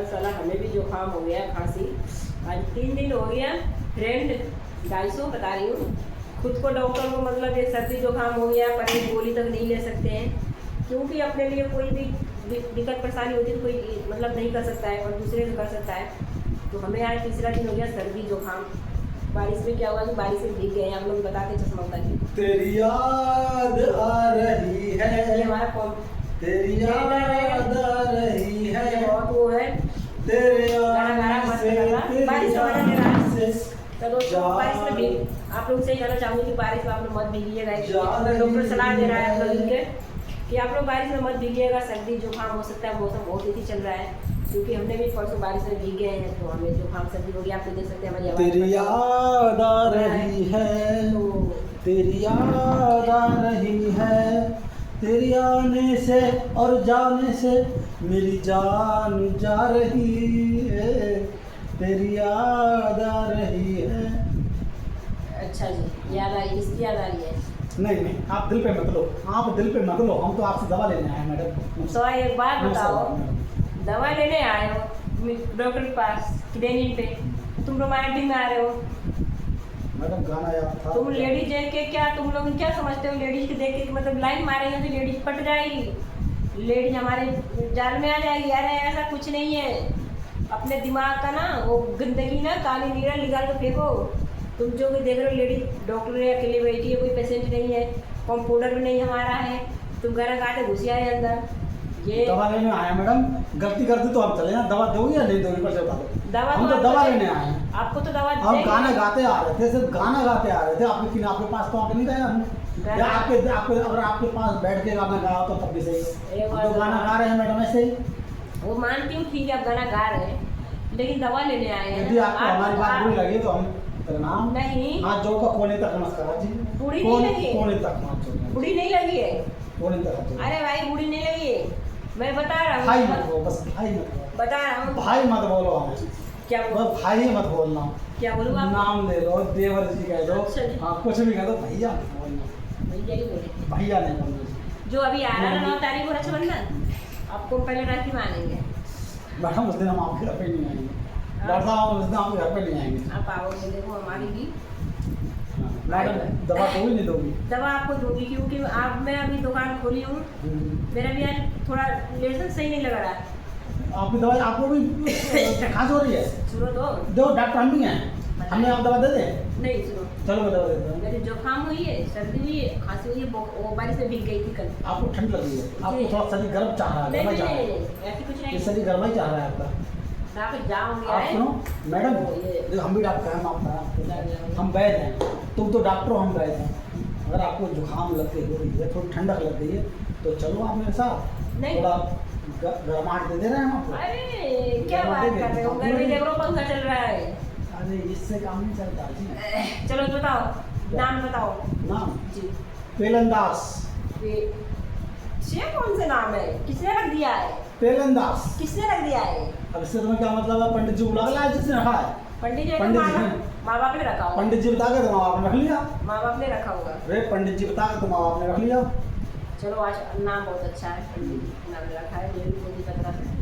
साला हमें भी जुकाम हो गया, खांसी। आज 3 दिन हो गया। फ्रेंड 250 बता रही हूँ। खुद को डॉक्टर को मतलब ये सर्दी जुकाम हो गया, पर एक गोली तक नहीं ले सकते हैं, क्योंकि अपने लिए कोई भी दिक्कत परेशानी होती है तो कोई मतलब नहीं कर सकता है और दूसरे से कर सकता है। तो हमें आज तीसरा दिन हो गया सर्दी जुकाम। बारिश में क्या हुआ कि बारिश में भीग गए, आप लोग बताते चश्मा उतार के। तेरी याद आ रही है, ये हमारा कौन तेरी याद आ रही है, बहुत वो है तेरे बारिश से तो दोस्तों बारिश में भीग। आप लोग से कहना चाहूँगी कि बारिश में आप लोग मत भीगिएगा। डॉक्टर सलाह दे रहा है आप लोगों के कि आप लोग बारिश में मत भीगिएगा, सर्दी जुकाम हो सकता है। मौसम बहुत तेजी चल रहा है, क्योंकि हमने भी परसों बारिश में भीग गए हैं, तो हमें जुकाम सर्दी हो गया। आप देख सकते हैं हमारी आवाज़। तेरी याद आ रही है, तेरी याद आ रही है, तेरी आने से और जाने से मेरी जान जा रही है, तेरी याद आ रही है। अच्छा जी, याद आ रही है, इसकी याद आ रही है। नहीं, आप दिल पे मत लो, आप दिल पे मत लो, हम तो आपसे दवा लेने आए हैं मैडम। तो एक बात बताओ, दवा लेने आए हो डॉक्टर के पास क्लिनिक पे, तुम रोमांटिक में आ रहे हो। मैडम गाना याद था। तुम लेडीज देख के क्या तुम लोग क्या समझते हो? लेडीज के देख के मतलब लाइन मारेंगे तो लेडीज पट जाएगी, लेडीज हमारे जाल में आ जाएगी। अरे ऐसा कुछ नहीं है। अपने दिमाग का ना वो गंदगी ना काली नीरा निकाल के फेंको। तुम जो भी देख रहे हो लेडीज डॉक्टर अकेले बैठी है, कोई पेशेंट नहीं है, कंपाउंडर भी नहीं हमारा है। तुम घर आते घुस आए अंदर। ये दवा लेने आया मैडम, गलती करते तो हम चले जाए। दवा दोगे या नहीं दोगे? बता दो। दवा हम तो दवा लेने आए हैं। आपको तो दवा हम गाना गाते आ रहे थे, सिर्फ गाना गाते आ रहे थे। आपके पास तो आके नहीं गए हम। या आपके अगर आपके पास बैठ के गाना गाया तो तब भी सही। हम तो गाना गा रहे हैं मैडम ऐसे ही। वो मानती हूँ, ठीक है आप गाना गा रहे हैं, लेकिन दवा लेने आए हैं। यदि आपको हमारी बात बुरी लगी तो हम प्रणाम नहीं, हाथ जोड़ कर कोने तक नमस्कार जी। बुरी नहीं लगी, कोने तक हाथ जोड़, बुरी नहीं लगी है, कोने तक हाथ जोड़। अरे भाई बुरी नहीं लगी है, मैं बता रहा हूँ। भाई मत बोलो, बस भाई मत बोलो, बता रहा हूँ। भाई मत बोलो हमें। क्या बस भाई मत बोलना। क्या बोलूँ? आप नाम ले लो, देवर जी कह दो। अच्छा जी। हाँ, कुछ भी कह दो, भैया मत बोलना। भैया ही बोले। भैया नहीं बोलना। जो अभी आ रहा है 9 तारीख को रक्षाबंधन, आपको पहले राखी मानेंगे। मैडम उस दिन हम आपके घर पे नहीं आएंगे। डॉक्टर साहब उस दिन आपके घर पे नहीं आएंगे। आप आओगे, देखो हमारी भी मैडम दवा दोगी नहीं दोगी? दवा आपको दूंगी, क्योंकि आप मैं अभी दुकान खोली हूँ, मेरा भी आज थोड़ा लेसन सही नहीं लग रहा है। आपकी दवाई आपको भी खांसी हो रही है? सुनो तो, दो डॉक्टर हम भी हैं, हमें आप दवा दे दें? नहीं सुनो, चलो मैं दवा देता हूँ। मेरी जुकाम हुई है, सर्दी हुई है, खांसी हुई है, वो बारिश में भीग गई थी कल। आपको ठंड लगी है, आपको थोड़ा शरीर गर्म चाह रहा है, नहीं गर्म नहीं चाह रहा है। नहीं, ऐसी कुछ ये नहीं। शरीर गर्म ही चाह रहा है आपका। आप जाओगे आप सुनो मैडम, देखो हम भी डॉक्टर हैं, आप हम वैद्य हैं, तुम तो डॉक्टर हो, हम वैद्य हैं। अगर आपको जुकाम लग गई हो रही है, थोड़ी ठंडक लग गई है, तो चलो आप मेरे साथ नहीं। थोड़ा गर्माहट दे रहे हैं आपको। अरे क्या बात कर रहे हो, घर में देख लो पंखा चल रहा है। अरे इससे काम नहीं चलता जी। चलो बताओ, नाम बताओ। नाम जी पेलनदास। ये कौन से नाम है, किसने रख दिया है? पेलनदास किसने रख दिया है? अब इससे तुम्हें क्या मतलब है? पंडित जी बुला के लाए जिसने रखा है? पंडित जी पंडित जी माँ बाप ने रखा होगा। पंडित जी बता के तो माँ बाप ने रख लिया। माँ बाप ने रखा होगा। अरे पंडित जी बता के तो माँ बाप ने रख लिया। चलो आज नाम बहुत अच्छा है, पंडित जी नाम रखा है, ये भी कोई दिक्कत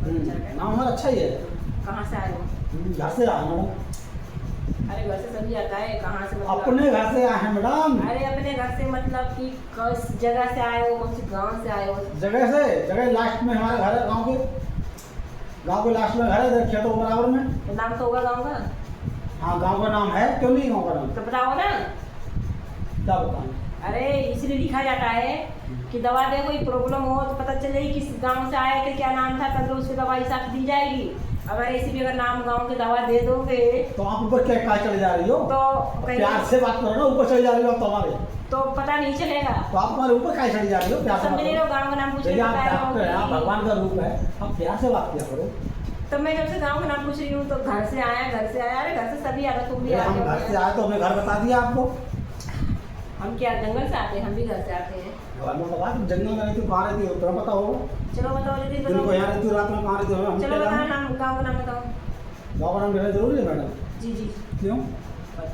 नहीं। नाम हमारा अच्छा ही है। कहाँ से आए हो? घर से आए मैडम। अरे घर से सभी आता है, कहाँ से मतलब? अपने घर से आए हैं मैडम। अरे अपने घर से मतलब कि किस जगह से आए हो, कौन सी गांव से आए हो? जगह लास्ट में हमारा घर है, गांव के लास्ट में घर है, इधर खेतों बराबर में। तो नाम तो होगा गांव का? हाँ गांव का नाम है, क्यों नहीं गांव का नाम? तो बताओ ना। क्या बताऊँ? अरे इसलिए लिखा जाता है कि दवा दे, कोई प्रॉब्लम हो तो पता चलेगी किस गांव से आए थे, क्या नाम था, तब उसकी दवा हिसाब दी जाएगी। अगर ऐसी भी अगर नाम गांव की दवा दे दोगे तो आप ऊपर क्या चले जा रही हो? तो प्यार से बात करो ना, ऊपर चले जा रही हो आप तो हमारे, तो पता नहीं चलेगा। तो आप हमारे ऊपर क्या चली जा रही हो? प्यार से समझ नहीं रहे हो, गांव का नाम पूछ देखिए, आप डॉक्टर हैं, आप भगवान का रूप है, आप प्यार से बात किया करो। तो मैं जब से गांव का नाम पूछ रही हूँ तो घर से आया। अरे घर से सभी आया, तुम भी आ हम घर से आए तो हमने घर बता दिया आपको। हम क्या जंगल से आते हैं? हम भी घर से आते हैं। घर में बता, तुम जंगल में रहती हो, कहाँ रहती हो तुम्हें पता होगा। चलो बताओ जल्दी दिन को बताओ। यहाँ रहती हो, रात में कहाँ रहती हो? हम चलो बताओ नाम, गांव का नाम बताओ। गाँव का नाम लेना जरूरी है मैडम? जी जी क्यों?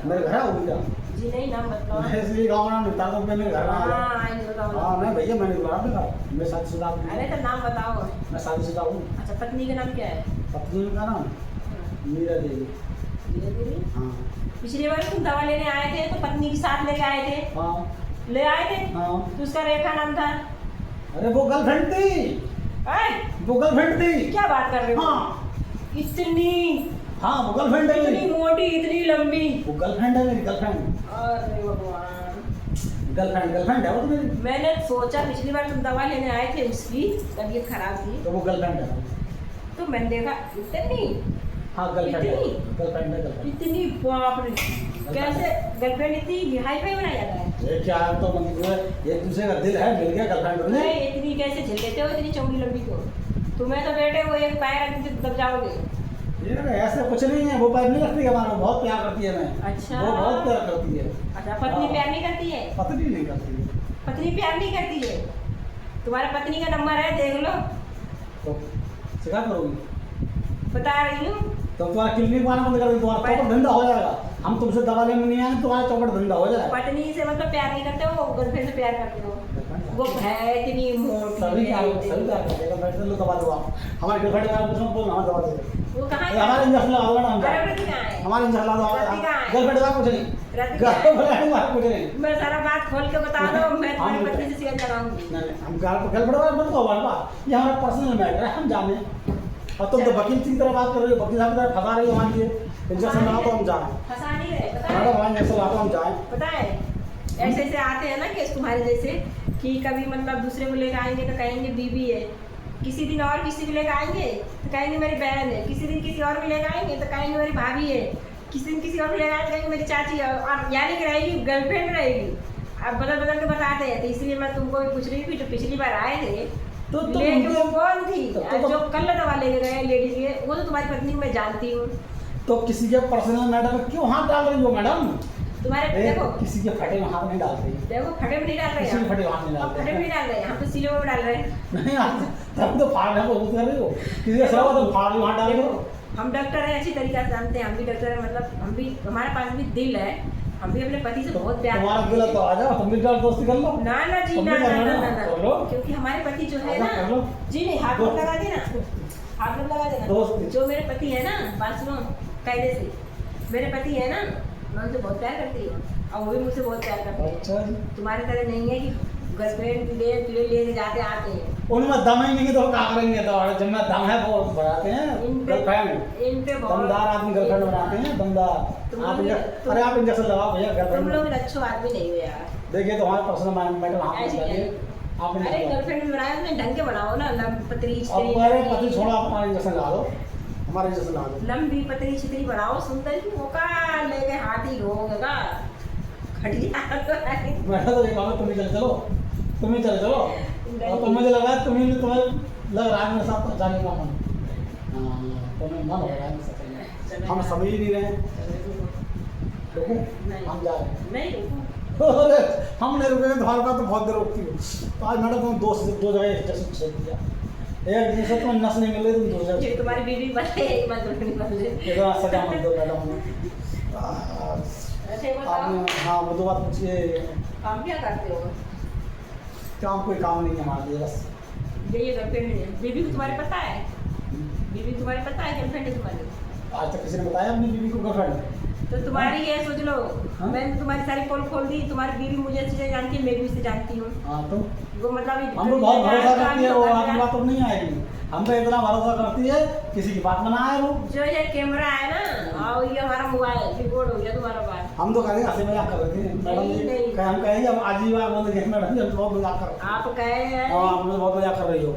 मेरे घर आओगी क्या? जी नहीं, नाम बताओ। मैं इसलिए गाँव नाम निपटा दूँ मैंने घर में आया। हाँ, आएंगे बताओ। हाँ नहीं भैया मैंने बुलाया था, मैं शादीशुदा आदमी हूँ। अरे तो नाम बताओ। मैं शादीशुदा हूँ। अच्छा, पत्नी का नाम क्या है? पत्नी का नाम मीरा देवी। धीरे-धीरे। हाँ पिछली बार तुम दवा लेने आए थे तो पत्नी के साथ लेके आए थे, हाँ ले आए थे हाँ। तो उसका रेखा नाम था। अरे वो गर्लफ्रेंड थी, ऐ, वो गर्लफ्रेंड थी। क्या बात कर रहे हो? हाँ इतनी हाँ वो गर्लफ्रेंड है इतनी मेरी। मोटी, इतनी लंबी। वो गर्लफ्रेंड है मेरी, गर्लफ्रेंड। अरे भगवान। गर्लफ्रेंड है वो तो मेरी। मैंने सोचा पिछली बार तुम दवा लेने आए थे, उसकी तबीयत खराब थी तो वो गर्लफ्रेंड है। तो मैंने देखा इतनी हाँ गर्लफ्रेंड है, इतनी? गर्लफ्रेंड है, गर्लफ्रेंड। इतनी, बाप रे। कैसे गर्लफ्रेंड इतनी हाई फाई बनाया जाता है? ये क्या है, तो मतलब एक दूसरे का दिल है, मिल गया गर्लफ्रेंड बन नहीं, गई। इतनी कैसे झेल लेते हो इतनी चौड़ी लंबी को? तुम्हें तो बेटे वो एक पैर रख के दब जाओगे। ये ऐसा कुछ नहीं है, वो पैर नहीं रखती है हमारा, बहुत प्यार करती है मैं। अच्छा। वो बहुत प्यार करती है। अच्छा, पत्नी प्यार नहीं करती है? पत्नी नहीं करती है। पत्नी प्यार नहीं करती है? तुम्हारा पत्नी का नंबर है, देख लो। तो सिखा करोगी बता रही हूँ। तो तुम्हारा क्लिनिक आना बंद कर दो, तुम्हारा चौपट धंधा हो जाएगा। हम तुमसे दवा लेने नहीं आए, तुम्हारा चौपट धंधा हो जाएगा। पत्नी से मतलब प्यार नहीं करते हो, गर्लफ्रेंड से प्यार करते हो। वो है इतनी मोटी सभी है, सभी प्यार करते हैं, बैठ लो दवा दो आप। हमारे गर्लफ्रेंड का कुछ मत बोलना, हम दवा दे दो। वो कहाँ ये हमारे इंजेक्शन लगा दो ना, हम अरे जाए। रति कहाँ है? हमारे इंजेक्शन लगा दो। रति कहाँ है? गर्लफ्रेंड का कुछ नहीं, रति कहाँ है? गर्लफ्रेंड का कुछ नहीं। मैं सारा बात खोल के बता दो, मैं तुम्हारी हम- पत्नी से शेयर कराऊंगी। नहीं हम गर्लफ्रेंड वाला मत कहो हमारे पास, ये हमारा पर्सनल मैटर है, हम जाने। और तुम तो वकील की तरह बात कर रही हो, वकील साहब की तरह फंसा रही हो हमारे लिए। इंजेक्शन लगाओ तो हम जाएं। फंसा नहीं रहे, पता मैडम है? हमारे इंजेक्शन लगाओ तो हम जाएं। पता है ऐसे ऐसे आते हैं ना केस तुम्हारे जैसे, कि कभी मतलब दूसरे को लेकर आएंगे तो कहेंगे बीबी है, किसी दिन और किसी को लेकर आएंगे तो कहेंगे मेरी बहन है, किसी दिन किसी और को लेकर आएंगे तो कहेंगे मेरी भाभी है, किसी दिन किसी और को लेकर आएंगे तो कहेंगे मेरी चाची है, और यानी कि रहेगी गर्लफ्रेंड रहेगी। अब बदल बदल के बताते हैं, तो इसलिए मैं तुमको भी पूछ रही थी, जो पिछली बार आए थे तो लेके वो कौन थी? तो- जो कल दवा लेके गए लेडीज के, वो तो तुम्हारी पत्नी को मैं जानती हूँ। तो किसी के पर्सनल मैटर में क्यों हाथ डाल रही हो मैडम? तुम्हारे ए, देखो किसी के फटे में हाथ नहीं डाल रही। देखो, फटे में नहीं डाल रहे किसी हैं के फटे में हाथ नहीं हम, डाल फटे में नहीं डाल रहे हैं हम, तो सिले में डाल रहे हैं। नहीं आप तब तो फाड़ रहे हो, बहुत कर रही हो। किसी का सिला तो फाड़ रही हो, हाथ डाल रही हो। हम डॉक्टर हैं, अच्छी तरीके से जानते हैं, हम भी डॉक्टर हैं, मतलब हम भी, हमारे पास भी दिल है, हम भी अपने पति से बहुत प्यार तुम्हारा करते दिल हैं। तो आ जाओ, तुम भी जाओ दोस्ती कर लो। ना ना जी, तुम ना भी ना कर लो ना ना, ना कर लो। ना, क्योंकि हमारे पति जो है कर ना, लो। जी नहीं, हाथ मत लगा देना, हाथ मत लगा दोस्त। देना। जो मेरे पति है ना, बात सुनो पहले से, मेरे पति है ना, मैं उनसे बहुत प्यार करती हूँ और वो भी मुझसे बहुत प्यार करते हैं। अच्छा जी। तुम्हारी तरह नहीं है कि गर्लफ्रेंड ले जाते आते हैं। उनमें दम ही नहीं तो क्या करेंगे, तो जब में दम है वो बनाते हैं इन पे गर्लफ्रेंड। बहुत दमदार आदमी गर्लफ्रेंड बनाते हैं, दमदार। तुम आप लोग- अरे आप इंजेक्शन लगाओ भैया तुम गर्लफ्रेंड। लोग अच्छो आदमी नहीं हो यार। देखिए तो हमारे पर्सनल मैटर हाथ ऐसे में डालिए। आप अरे इंजेक्शन गर्लफ्रेंड बनाया तुमने, ढंग के बनाओ ना, पतली अब अरे पति छोड़ो, आप हमारे इंजेक्शन लगा दो, हमारे इंजेक्शन लगा दो। लंबी पतली छितरी बनाओ, सुंदर की मौका लेके हाथी रोगा खड़िया मैं तो ये कहूँगा तुम ही चले चलो, तुम ही चले चलो। और तुम मुझे लगा तुम्हें लग रहा है मेरे साथ जाने का मन। हाँ तुम्हें मन हो रहा है मेरे साथ जाने का। हम समझ ही नहीं रहे हैं। रुको हम जा रहे हैं। नहीं रुको। अरे हम नहीं रुकेंगे, तुम्हारे पास तो बहुत देर रुकती हो। तो आज मैडम तुम दो जगह स्टेशन छोड़ दिया, एक दिन से तुम्हें नस नहीं मिल रही, तुम दो ये जगह तुम्हारी बीवी बने, एक बार दुल्हन बने। इतना सजा मत दो मैडम। ऐसे बताओ, आपने हाँ वो तो बात पूछिए। काम क्या करते हो? काम कोई काम नहीं है हमारे लिए, बस ये गर्लफ्रेंड है, बीवी को तुम्हारे पता है? बीवी तुम्हारे पता है गर्लफ्रेंड है तुम्हारी? आज तक किसी ने बताया अपनी बीवी को गर्लफ्रेंड? तो तुम्हारी ये सोच लो, हाँ? मैंने तुम्हारी सारी पोल खोल दी, तुम्हारी बीवी मुझे अच्छे से जानती है, मैं भी उसे जानती हूँ। हाँ तो वो मतलब हम तो बहुत भरोसा करती है, वो आपकी बात तो नहीं आएगी। हम तो इतना भरोसा करती है, किसी की बात में ना आए वो। जो ये कैमरा है ना, और ये हमारा मोबाइल रिकॉर्ड हो गया तुम्हारा बात। हम तो कहेंगे हंसी मजाक कर रहे थे मैडम जी, नहीं। हम कहेंगे हम आज ही बात बोल रहे मैडम जी, हम तो बहुत मजाक कर रहे आप कहे हैं हाँ हम बहुत मजाक कर रही हो।